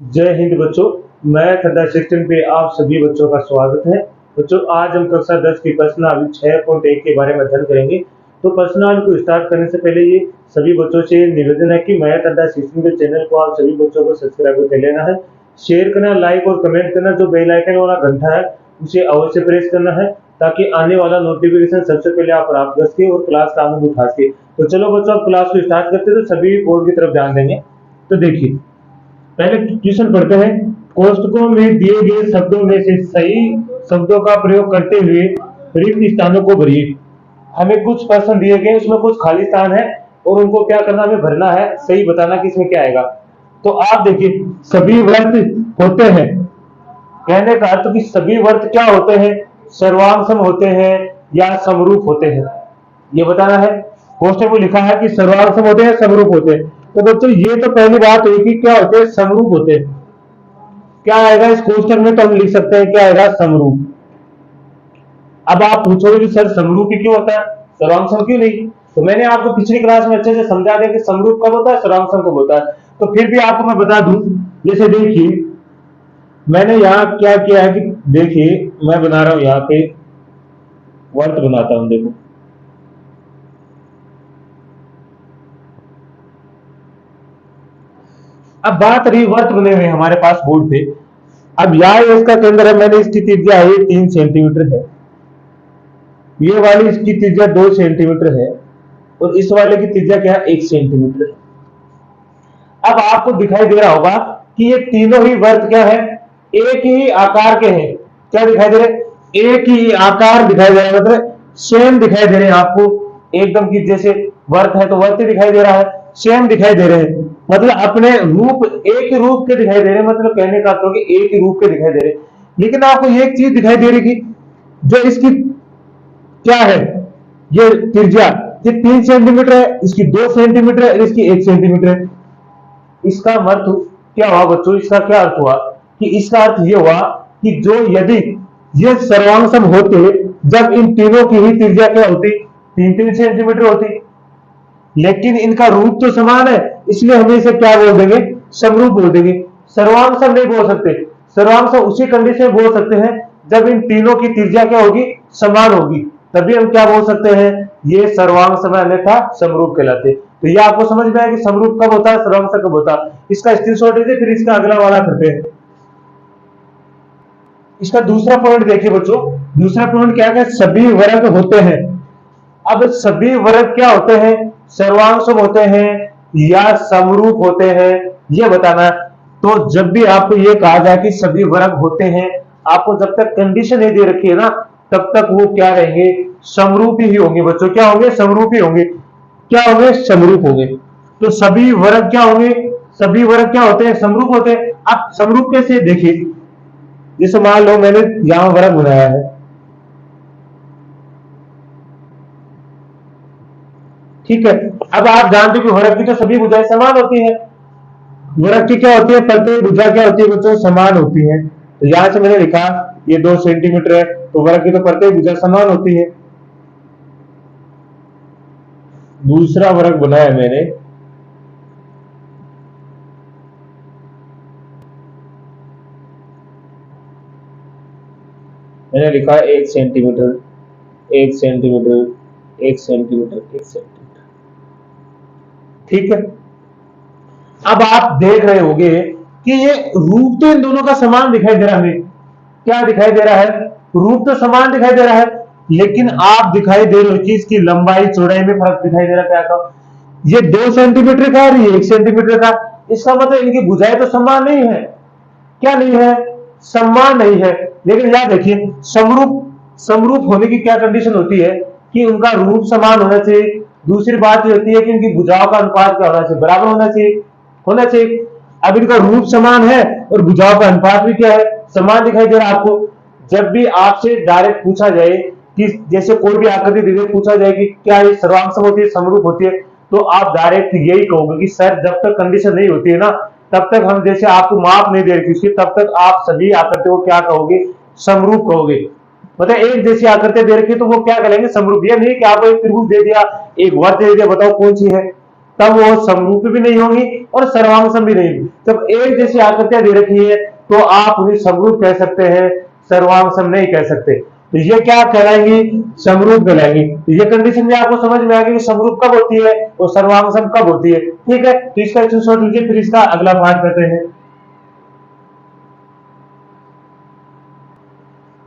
जय हिंद बच्चों। Math under 16 पे आप सभी बच्चों का स्वागत है। बच्चों आज हम कक्षा 10 की प्रश्नावली 6.1 के बारे में अध्ययन करेंगे। तो प्रश्नावली को स्टार्ट करने से पहले ये सभी बच्चों से निवेदन है कि मैथ अंडर 16 के चैनल को आप सभी बच्चों को सब्सक्राइब कर लेना है, शेयर करना, लाइक और कमेंट करना, जो बेल आइकन वाला घंटा है उसे अवश्य प्रेस करना है ताकि आने वाला नोटिफिकेशन सबसे पहले आप प्राप्त कर सके और क्लास का आनंद उठा सके। तो चलो बच्चों अब क्लास को स्टार्ट करते हैं, तो सभी बोर्ड की तरफ ध्यान देंगे। तो देखिए पहले क्वेश्चन पढ़ते हैं। कोष्टकों में दिए गए शब्दों में से सही शब्दों का प्रयोग करते हुए रिक्त स्थानों को भरिए। हमें कुछ प्रश्न दिए गए, उसमें कुछ खाली स्थान है और उनको क्या करना, हमें भरना है, सही बताना कि इसमें क्या आएगा। तो आप देखिए सभी वर्त होते हैं, कहने का अर्थ कि सभी वर्त क्या होते हैं, सर्वांग होते हैं या समरूप होते हैं, ये बताना है। क्वेश्चन में लिखा है कि सर्वांग होते हैं, समरूप होते हैं। तो बच्चों ये तो पहली बात हुई कि क्या होते हैं, समरूप होते हैं। क्या आएगा इस क्वेश्चन में, तो हम लिख सकते हैं क्या आएगा, समरूप। अब आप पूछोगे कि सर समरूप ही क्यों होता है, सर्वांग क्यों नहीं। तो मैंने आपको पिछली क्लास में अच्छे से समझा दिया कि समरूप कब होता है, सर्वांग कब होता है। तो फिर भी आपको मैं बता दूं, जैसे देखिए मैंने यहाँ क्या किया है कि देखिए मैं बना रहा हूं, यहाँ पे वर्त बनाता हूं, देखो अब बात रही वर्त बने हुए हमारे पास बोर्ड पे। अब यहाँ इसका केंद्र है, मैंने इसकी त्रिज्या है 3 सेंटीमीटर है, ये वाली इसकी त्रिज्या 2 सेंटीमीटर है और इस वाले की त्रिज्या क्या है, 1 सेंटीमीटर है। अब आपको दिखाई दे रहा होगा कि ये तीनों ही वर्त क्या है, एक ही आकार के हैं। क्या दिखाई दे रहे, एक ही आकार दिखाई दे रहा है, मतलब सेम दिखाई दे रहे हैं आपको एकदम, की जैसे वर्त है तो वर्त ही दिखाई दे रहा है, सेम दिखाई दे रहे हैं, मतलब अपने रूप एक ही रूप के दिखाई दे रहे हैं, मतलब कहने का अर्थ एक ही रूप के दिखाई दे रहे हैं। लेकिन आपको एक चीज दिखाई दे रही कि जो इसकी क्या है, ये त्रिज्या ये 3 सेंटीमीटर है, इसकी 2 सेंटीमीटर है, इसकी 1 सेंटीमीटर है। इसका अर्थ क्या हुआ बच्चों, इसका क्या अर्थ हुआ कि इसका अर्थ ये हुआ कि जो यदि ये सर्वांग होते, जब इन तीनों की ही त्रिज्या क्या होती, 3-3 सेंटीमीटर होती, लेकिन इनका रूप तो समान है, इसलिए हम इसे क्या बोल देंगे, समरूप बोल देंगे। सर्वांग नहीं बोल सकते, सर्वांग उसी कंडीशन बोल सकते हैं जब इन तीनों की त्रिज्या क्या होगी, समान होगी, तभी हम क्या बोल सकते हैं, ये सर्वांग समय अन्यथा समरूप कहलाते। तो ये आपको समझ में आया कि समरूप कब होता है, सर्वांग कब होता है। इसका स्क्रीनशॉट लीजिए, फिर इसका अगला वाला करते हैं। इसका दूसरा पॉइंट देखिए बच्चों, दूसरा पॉइंट क्या है, सभी वर्ग होते हैं। अब सभी वर्ग क्या होते हैं, सर्वांग होते हैं या समरूप होते हैं, यह बताना है। तो जब भी आपको यह कहा जाए कि सभी वर्ग होते हैं, आपको जब तक कंडीशन नहीं दे रखी है ना, तब तक वो क्या रहेंगे, समरूप ही होंगे बच्चों। क्या होंगे, समरूप ही होंगे। क्या होंगे, समरूप होंगे। तो सभी वर्ग क्या होंगे, सभी वर्ग क्या होते हैं, समरूप होते हैं। आप समरूप कैसे देखिए, जैसे मान लो मैंने यहां वर्ग बनाया है, ठीक है। अब आप जानते हो कि वर्ग की तो सभी भुजाएं समान होती है। वर्ग की क्या होती है, प्रत्येक भुजा क्या होती है बच्चों, समान होती है। तो यहां से मैंने लिखा ये 2 सेंटीमीटर है, तो वर्ग की तो प्रत्येक भुजा समान होती है। दूसरा वर्ग बनाया मैंने, मैंने लिखा 1 सेंटीमीटर, 1 सेंटीमीटर, 1 सेंटीमीटर, 1 सेंटीमीटर, ठीक है। अब आप देख रहे होंगे कि ये रूप तो इन दोनों का समान दिखाई दे रहा है, क्या दिखाई दे रहा है, रूप तो समान दिखाई दे रहा है, लेकिन आप दिखाई दे रहे हो कि इसकी लंबाई चौड़ाई में फर्क दिखाई दे रहा है। क्या का, ये 2 सेंटीमीटर का और ये 1 सेंटीमीटर का, इसका मतलब इनकी भुजाएं तो समान नहीं है। क्या नहीं है, समान नहीं है। लेकिन याद देखिए समरूप, समरूप होने की क्या कंडीशन होती है कि उनका रूप समान होना चाहिए। दूसरी बात ये होती है कि उनकी भुजाओं का अनुपात क्या होना चाहिए, बराबर होना चाहिए, होना चाहिए। अब इनका रूप समान है और भुजाओं का अनुपात भी क्या है, समान दिखाई दे रहा है आपको। जब भी आपसे डायरेक्ट पूछा जाए कि जैसे कोई भी आकृति दे पूछा जाए कि क्या ये सर्वांग होती है, समरूप होती है, तो आप डायरेक्ट यही कहोगे कि सर जब तक कंडीशन नहीं होती है ना, तब तक हम जैसे आपको माप नहीं दे रखी उसकी, तब तक आप सभी आकृतियों को क्या कहोगे, समरूप कहोगे। मतलब एक जैसी आकृति दे रखी तो वो क्या कहेंगे, समरूप। ये नहीं कि आपको एक त्रिभुज दे दिया, एक वर्ग दे दिया, बताओ कौन सी है। तब वो समरूप भी नहीं होंगी और सर्वांगसम भी नहीं होंगी। जब एक जैसी आकृतियां दे रखी है तो आप उन्हें समरूप कह सकते हैं, सर्वांगसम नहीं कह सकते। तो ये क्या कहलाएंगी? समरूप कहलाएंगी। तो ये कंडीशन भी आपको समझ में आ गई कि समरूप कब होती है और सर्वांगसम कब होती है। ठीक है, तो इसका स्क्रीनशॉट लीजिए, फिर इसका अगला पार्ट करते हैं।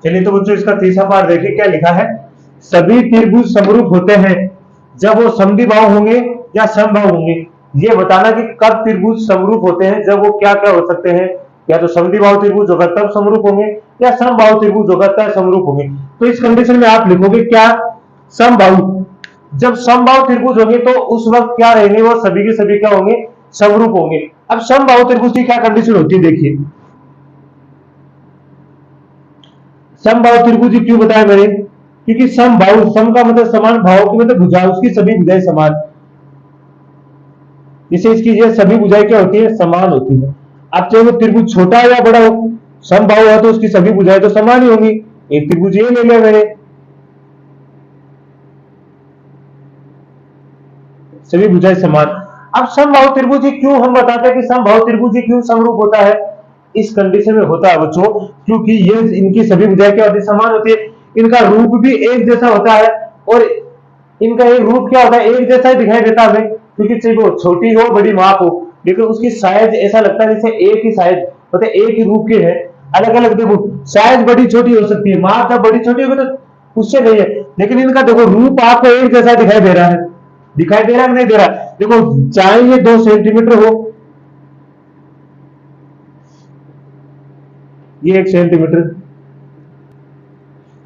चलिए तो बच्चों इसका तीसरा पार्ट देखिए क्या लिखा है। सभी त्रिभुज समरूप होते हैं जब वो समद्विबाहु होंगे या समबाहु होंगे। ये बताना कि कब त्रिभुज समरूप होते हैं, जब वो क्या क्या हो सकते हैं, या तो समद्विबाहु त्रिभुज होगा तब समरूप होंगे, या समबाहु त्रिभुज होगा तब समरूप होंगे। तो इस कंडीशन में आप लिखोगे क्या? समबाहु। जब समबाहु त्रिभुज होंगे तो उस वक्त क्या रहेंगे, वो सभी के सभी क्या होंगे? समरूप होंगे। अब समबाहु त्रिभुज की क्या कंडीशन होती है देखिए। समबाहु त्रिभुज क्यों बताया मैंने? क्योंकि समबाहु, सम का मतलब समान, भाव की मतलब भुजा, उसकी सभी भुजाएं समान। जैसे इसकी ये सभी भुजाएं क्या होती है? समान होती है। अब चाहे वो त्रिभुज छोटा या बड़ा हो, समबाहु है तो उसकी सभी भुजाएं तो समान ही होंगी। एक त्रिभुज ये ले लिया मैंने, सभी भुजाएं समान। अब समबाहु त्रिभुज क्यों हम बताते हैं कि समबाहु त्रिभुज क्यों समरूप होता है? इस कंडीशन में होता है बच्चों, क्योंकि ये इनकी सभी भुजाएं क्या होती है? समान होती है। इनका रूप भी एक जैसा होता है और इनका एक रूप क्या होता है? एक जैसा ही दिखाई देता है हमें, क्योंकि चाहे वो छोटी हो बड़ी माप हो, लेकिन उसकी साइज ऐसा लगता है जैसे एक ही साइज, मतलब एक ही रूप के है। अलग अलग देखो, साइज बड़ी छोटी हो सकती है, माप जब बड़ी छोटी होगी तो उससे नहीं है, लेकिन इनका देखो रूप आपको एक जैसा दिखाई दे रहा है। दिखाई दे रहा है कि नहीं दे रहा? देखो, चाहे ये 2 सेंटीमीटर हो, ये 1 सेंटीमीटर,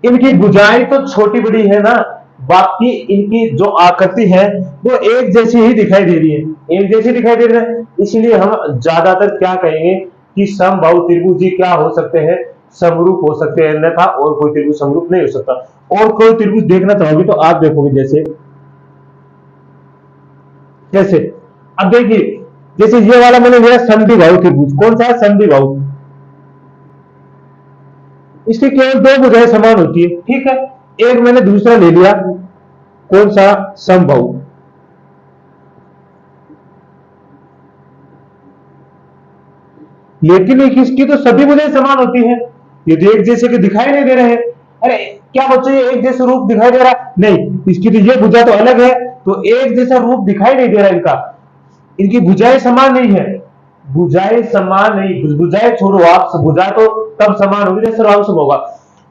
इनकी भुजाएं तो छोटी बड़ी है ना, बाकी इनकी जो आकृति है वो एक जैसी ही दिखाई दे रही है, एक जैसी दिखाई दे रही है। इसलिए हम ज्यादातर क्या कहेंगे कि समबाहु त्रिभुज ही क्या हो सकते हैं? समरूप हो सकते हैं, अन्यथा और कोई त्रिभुज समरूप नहीं हो सकता। और कोई त्रिभुज देखना चाहोगे तो आप देखोगे, जैसे कैसे, अब देखिए, जैसे ये वाला मैंने लिया समद्विबाहु त्रिभुज। कौन सा है? समद्विबाहु। इसकी केवल दो भुजाएं समान होती है, ठीक है। एक मैंने दूसरा ले लिया, कौन सा? समबाहु। लेकिन एक इसकी तो सभी भुजाएं समान होती हैं, ये तो एक जैसे के दिखाई नहीं दे रहे हैं। अरे क्या बच्चों, ये एक जैसा रूप दिखाई दे रहा? नहीं, इसकी तो ये भुजा तो अलग है, तो एक जैसा रूप दिखाई नहीं दे रहा इनका। इनकी भुजाएं समान नहीं है, भुजाएं समान नहीं, भुजाएं छोड़ो आप, भुजा तो तब समान होगी जब सर्वांश होगा।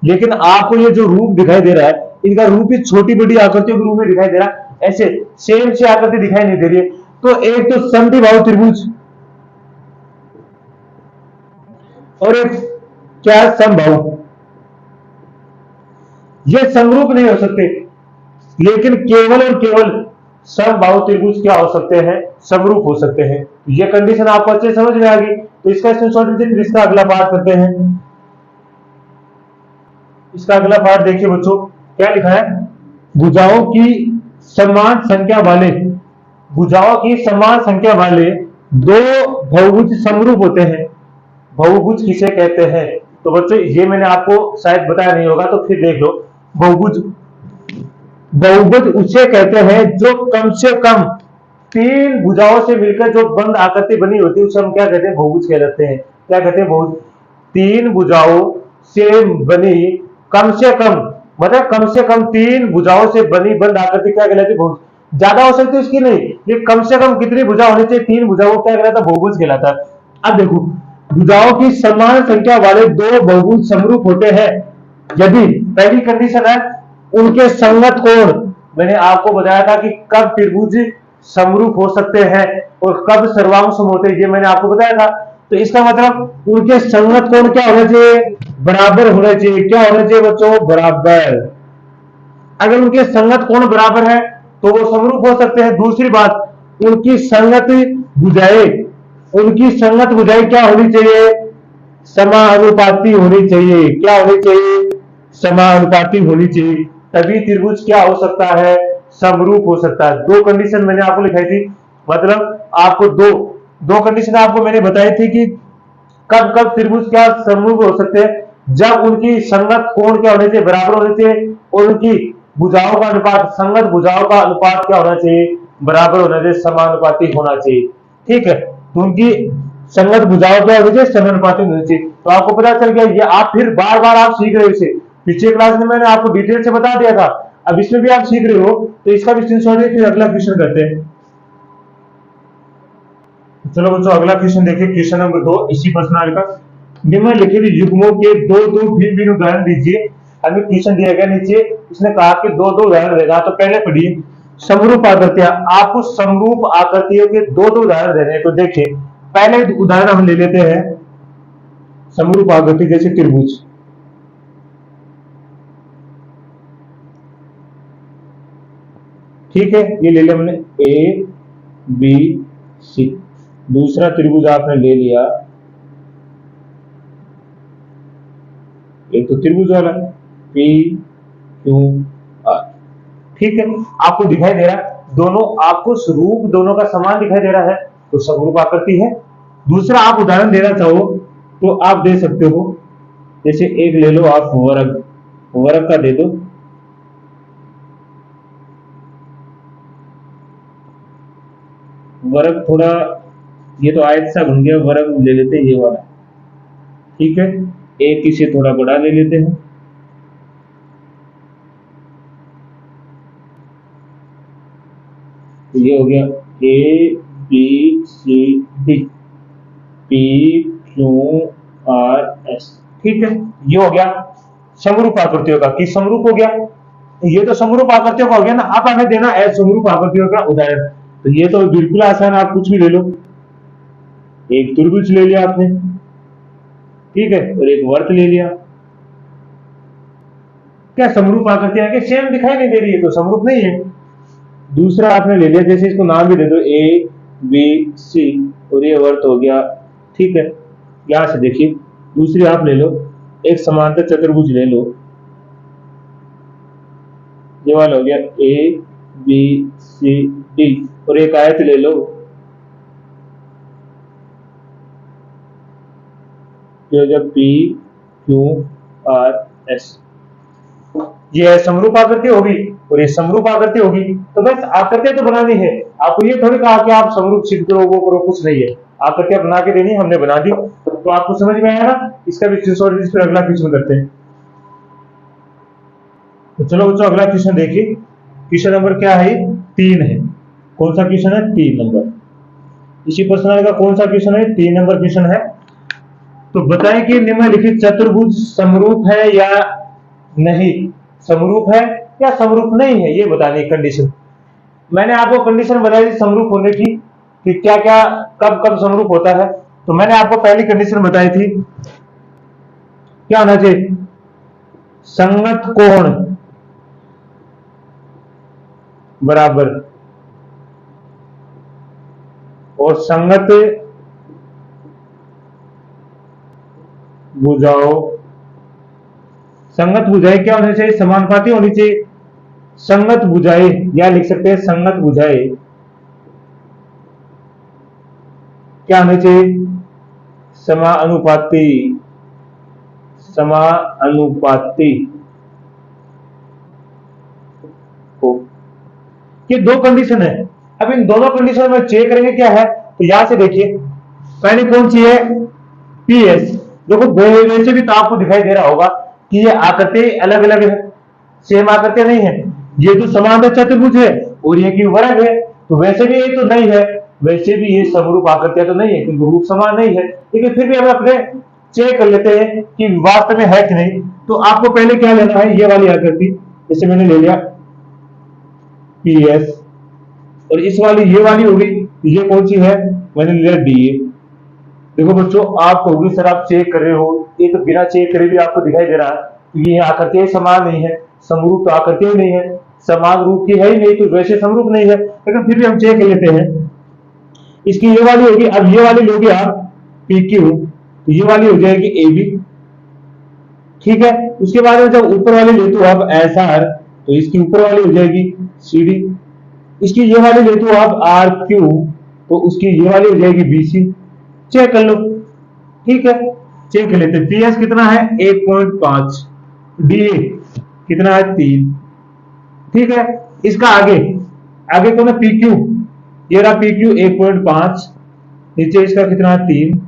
लेकिन आपको ये जो रूप दिखाई दे रहा है, इनका रूप ही छोटी बड़ी आकृतियों के रूप में दिखाई दे रहा है, ऐसे सेम से आकृति दिखाई नहीं दे रही है। तो एक तो समद्विबाहु त्रिभुज और एक क्या? समबाहु। ये समरूप नहीं हो सकते, लेकिन केवल और केवल समबाहु त्रिभुज क्या हो सकते हैं? समरूप हो सकते हैं। ये कंडीशन आपको अच्छे समझ में आ गई, तो इसका स्क्रीनशॉट लीजिए, फिर इसका अगला पार्ट करते हैं। इसका अगला पार्ट देखिए बच्चों, क्या लिखा है? भुजाओं की समान संख्या वाले, भुजाओं की समान संख्या वाले दो बहुभुज समरूप होते हैं। बहुभुज किसे कहते हैं? तो बच्चों ये मैंने आपको शायद बताया नहीं होगा, तो फिर देख लो। बहुभुज, बहुभुज उसे कहते हैं जो कम से कम 3 भुजाओं से मिलकर जो बंद आकृति बनी होती है, उसे हम क्या कहते हैं? बहुभुज कहलाते हैं। क्या कहते हैं? बहुभुज। 3 भुजाओं से बनी, कम से कम मतलब कम से कम 3 भुजाओं से बनी बंद आकृति क्या कहलाती है? बहुभुज। ज्यादा हो सकती है उसकी नहीं, ये कम से कम कितनी भुजा होनी चाहिए? 3 भुजा, वो क्या कहलाता है? बहुभुज कहलाता है। अब देखो, भुजाओं की समान संख्या वाले दो बहुभुज समरूप होते हैं यदि, पहली कंडीशन है उनके संगत कोण। मैंने आपको बताया था कि कब त्रिभुज समरूप हो सकते हैं और कब सर्वांगसम होते हैं, ये मैंने आपको बताया था। तो इसका मतलब उनके संगत कोण क्या होना चाहिए? बराबर होना चाहिए। क्या होना चाहिए बच्चों? बराबर। अगर उनके संगत कोण बराबर है तो वो समरूप हो सकते हैं। दूसरी बात, उनकी संगत भुजाएं, उनकी संगत भुजाएं क्या होनी चाहिए? समानुपाती होनी चाहिए। क्या होनी चाहिए? समानुपाती होनी चाहिए, तभी त्रिभुज क्या हो सकता है? समरूप हो सकता है। दो कंडीशन मैंने आपको लिखाई थी, मतलब आपको दो दो कंडीशन आपको मैंने बताई थी कि कब कब त्रिभुज क्या समरूप हो सकते हैं? जब उनकी संगत कोण क्या होने चाहिए? बराबर होने चाहिए, और उनकी भुजाओं का अनुपात, संगत भुजाओं का अनुपात क्या होना चाहिए? बराबर होना चाहिए, समानुपाती होना चाहिए। ठीक है, तो उनकी संगत भुजाओं क्या होनी चाहिए, समानुपाती होनी चाहिए। तो आपको पता चल गया, ये आप फिर बार बार आप सीख रहे हो इसे, पिछले क्लास में मैंने आपको डिटेल से बता दिया था, अब इसमें भी आप सीख रहे हो, तो इसका भी स्क्रीनशॉट है। फिर अगला क्वेश्चन करते हैं। चलो बच्चों अगला क्वेश्चन देखिए, क्वेश्चन नंबर 2 इसी प्रश्नावली का। निम्नलिखित युग्मों के दो दो भिन्न भिन्न उदाहरण दीजिए। हमें क्वेश्चन दिया गया नीचे, इसने कहा कि दो दो उदाहरण देगा। तो पहले पढ़िए, समरूप आकृतियां, आपको समरूप आकृतियों के दो दो उदाहरण देने हैं। तो देखिए पहले उदाहरण हम ले लेते हैं समरूप आकृति, जैसे त्रिभुज। ठीक है, ये ले लिया हमने ए बी सी। दूसरा त्रिभुज आपने ले लिया, एक तो त्रिभुज वाला पी क्यू आर। ठीक है, आपको दिखाई दे रहा है दोनों, आपको स्वरूप दोनों का समान दिखाई दे रहा है, तो समरूप आकृति है। दूसरा आप उदाहरण देना चाहो तो आप दे सकते हो, जैसे एक ले लो आप वर्ग, वर्ग का दे दो। वर्ग थोड़ा, ये तो आयत सा बन गया, वर्ग ले लेते हैं ये वाला। ठीक है, एक इसे थोड़ा बड़ा ले लेते हैं, तो ये हो गया A B C D, P Q R S. ठीक है, ये हो गया समरूप आकृतियों का, कि समरूप हो गया, ये तो समरूप आकृतियों का हो गया ना। अब हमें देना है समरूप आकृतियों का उदाहरण। तो ये तो बिल्कुल आसान, आप कुछ भी ले लो, एक त्रिभुज ले लिया आपने, ठीक है, और एक वर्त ले लिया। क्या समरूप आकृतियां के सेम दिखाई नहीं दे रही है, तो समरूप नहीं है। दूसरा आपने ले लिया, जैसे इसको नाम भी दे दो ए बी सी, और ये वर्त हो गया। ठीक है, यहां से देखिए दूसरी आप ले लो, एक समांतर चतुर्भुज ले लो, ये वाला हो गया ए बी सी डी, और एक आयत ले लो, जो जब पी क्यू आर एस। ये समरूप आकृति होगी और ये समरूप आकृति होगी। तो बस आकृतियां तो बनानी है, आपको ये थोड़ी कहा कि आप समरूप सिद्ध करो, वो करो, कुछ नहीं है, आकृतियां बना के देनी, हमने बना दी। तो आपको समझ में आया ना, इसका भी स्क्रीनशॉट, इस पर अगला क्वेश्चन करते हैं। तो चलो बच्चों अगला क्वेश्चन देखिए, क्वेश्चन नंबर क्या है, 3 है। कौन सा क्वेश्चन है, 3 नंबर। इसी प्रश्न का कौन सा क्वेश्चन है, 3 नंबर क्वेश्चन है। तो बताएं कि निम्नलिखित चतुर्भुज समरूप है या नहीं, समरूप है या समरूप नहीं है, ये बताने की कंडीशन। मैंने आपको कंडीशन बताई थी समरूप होने की, कि क्या क्या कब कब समरूप होता है। तो मैंने आपको पहली कंडीशन बताई थी, क्या होना चाहिए, संगत कोण बराबर और संगत भुजाओं, संगत भुजाएं क्या होनी चाहिए, समानुपाती होनी चाहिए। संगत भुजाएं, या लिख सकते हैं संगत भुजाएं क्या होनी चाहिए, समानुपाती, समानुपाती हो। ये दो कंडीशन है। अब इन दोनों कंडीशन में चेक करेंगे क्या है। तो यहां से देखिए पहले कौन सी है, पी एस। देखो वैसे भी तो आपको दिखाई दे रहा होगा कि ये आकृति अलग अलग है, सेम आकृति नहीं है। ये तो समांतर चतुर्भुज है और ये की वर्ग है, तो वैसे भी ये तो नहीं है, वैसे भी ये समरूप आकृतियां तो नहीं है, क्योंकि रूप समान नहीं है। लेकिन फिर भी हम अपने चेक कर लेते हैं कि वास्तव में है कि नहीं। तो आपको पहले क्या लेना है, ये वाली आकृति, जैसे मैंने ले लिया पी एस, और इस वाली ये वाली होगी, ये कौन सी है, मैंने लिया डी ए। देखो बच्चों आप कहोगे सर आप चेक कर रहे हो, ये तो बिना चेक करे भी आपको दिखाई दे रहा है कि ये आकृतियां समान नहीं है, समरूप तो आकृतियां नहीं है, समान रूप की है ही नहीं, तो वैसे समरूप नहीं है। लेकिन फिर भी हम चेक कर लेते हैं। इसकी ये वाली होगी, अब ये वाली लोगे आप पी क्यू, तो ये वाली हो जाएगी ए बी। ठीक है, उसके बाद में जब ऊपर वाली लेते हो आप एस आर, तो इसकी ऊपर वाली हो जाएगी सी डी। इसकी ये वाली लेते हो आप आर क्यू, तो उसकी ये वाली हो जाएगी बी सी। चेक कर लो, ठीक है, चेक कर लेते हैं। पी एस कितना है 1.5, डी कितना है 3। ठीक है, इसका आगे आगे कौन है पी क्यू, ये रहा पी क्यू 1.5, नीचे इसका कितना है 3,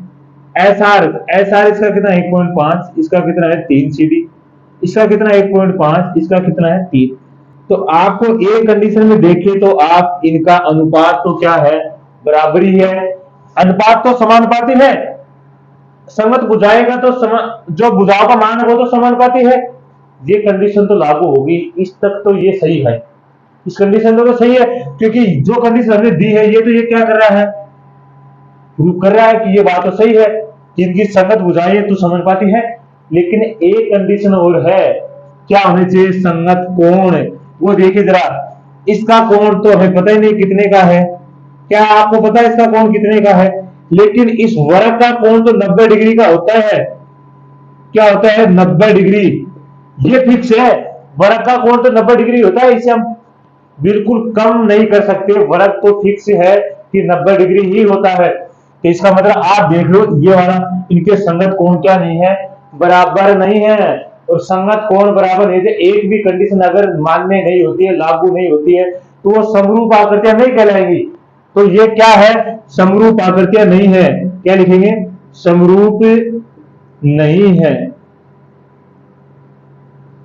एस आर, एस आर इसका कितना 1.5, इसका कितना है 3 सीडी, इसका कितना 1.5, इसका कितना है 3। तो आपको एक कंडीशन में देखिए तो आप इनका अनुपात तो क्या है, बराबरी है, अनुपात तो समानुपाती है, संगत बुझाएगा तो जो बुझाव का मान है वो तो समानुपाती है, ये कंडीशन तो लागू होगी, इस तक तो ये सही है, इस कंडीशन तो सही है, क्योंकि जो कंडीशन हमने दी है ये तो ये क्या कर रहा है, प्रूव कर रहा है कि ये बात तो सही है कि इनकी संगत बुझाएं तो समानुपाती है। लेकिन एक कंडीशन और है, क्या होने चाहिए, संगत कोण, वो देखिए जरा, इसका कोण तो हमें पता ही नहीं कितने का है, क्या आपको पता है इसका कोण कितने का है, लेकिन इस वर्ग का कोण तो 90 डिग्री का होता है, क्या होता है 90 डिग्री, ये फिक्स है, वर्ग का कोण तो 90 डिग्री होता है, इसे हम बिल्कुल कम नहीं कर सकते, वर्ग तो फिक्स है कि 90 डिग्री ही होता है। तो इसका मतलब आप देख लो ये वाला, इनके संगत कोण क्या नहीं है, बराबर नहीं है, और संगत कोण बराबर नहीं है, एक भी कंडीशन अगर मान्य नहीं होती है, लागू नहीं होती है, तो वो समरूप आकृतियां नहीं कहलाएंगी। तो ये क्या है, समरूप आकृतियां नहीं है, क्या लिखेंगे, समरूप नहीं है,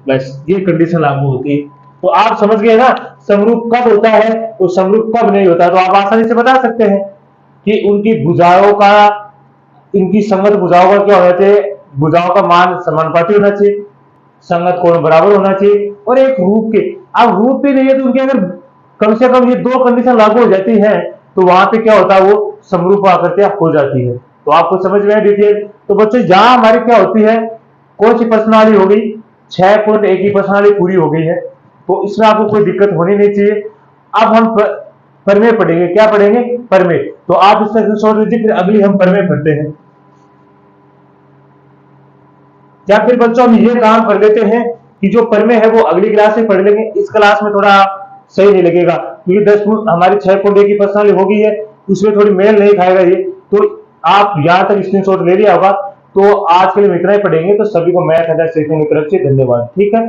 बस ये कंडीशन लागू होती है। तो आप समझ गए ना, समरूप कब होता है और समरूप कब नहीं होता, तो आप आसानी से बता सकते हैं कि उनकी भुजाओं का, इनकी संगत भुजाओं का क्या होना चाहिए, भुजाओं का मान समानुपाती होना चाहिए, संगत कोण बराबर होना चाहिए, और एक रूप के, अब रूप भी नहीं है तो उनके अगर कम से कम ये दो कंडीशन लागू हो जाती है तो वहां पे क्या होता है, वो समरूप आकृतियां हो जाती है। तो आपको समझ में डिटेल। तो बच्चों जहां हमारी क्या होती है, कौन सी प्रश्नावली हो गई, 6.1 की प्रश्नावली पूरी हो गई है, तो इसमें आपको कोई दिक्कत होनी नहीं चाहिए। अब हम प्रमेय पढ़ेंगे, क्या पढ़ेंगे, प्रमेय। तो आप इसका स्क्रीनशॉट लीजिए, फिर अगली हम प्रमेय पढ़ते हैं, या फिर बच्चों हम ये काम कर लेते हैं कि जो प्रमेय है वो अगली क्लास में पढ़ लेंगे, इस क्लास में थोड़ा सही नहीं लगेगा, क्योंकि 10 मिनट हमारी 6.1 की प्रश्नावली हो गई है, उसमें थोड़ी मेल नहीं खाएगा ये। तो आप यहां तक स्क्रीनशॉट ले लिया होगा। तो आज के लिए इतना ही पढ़ेंगे, तो सभी को मैथ अदर सेक्शन की तरफ से धन्यवाद, ठीक है।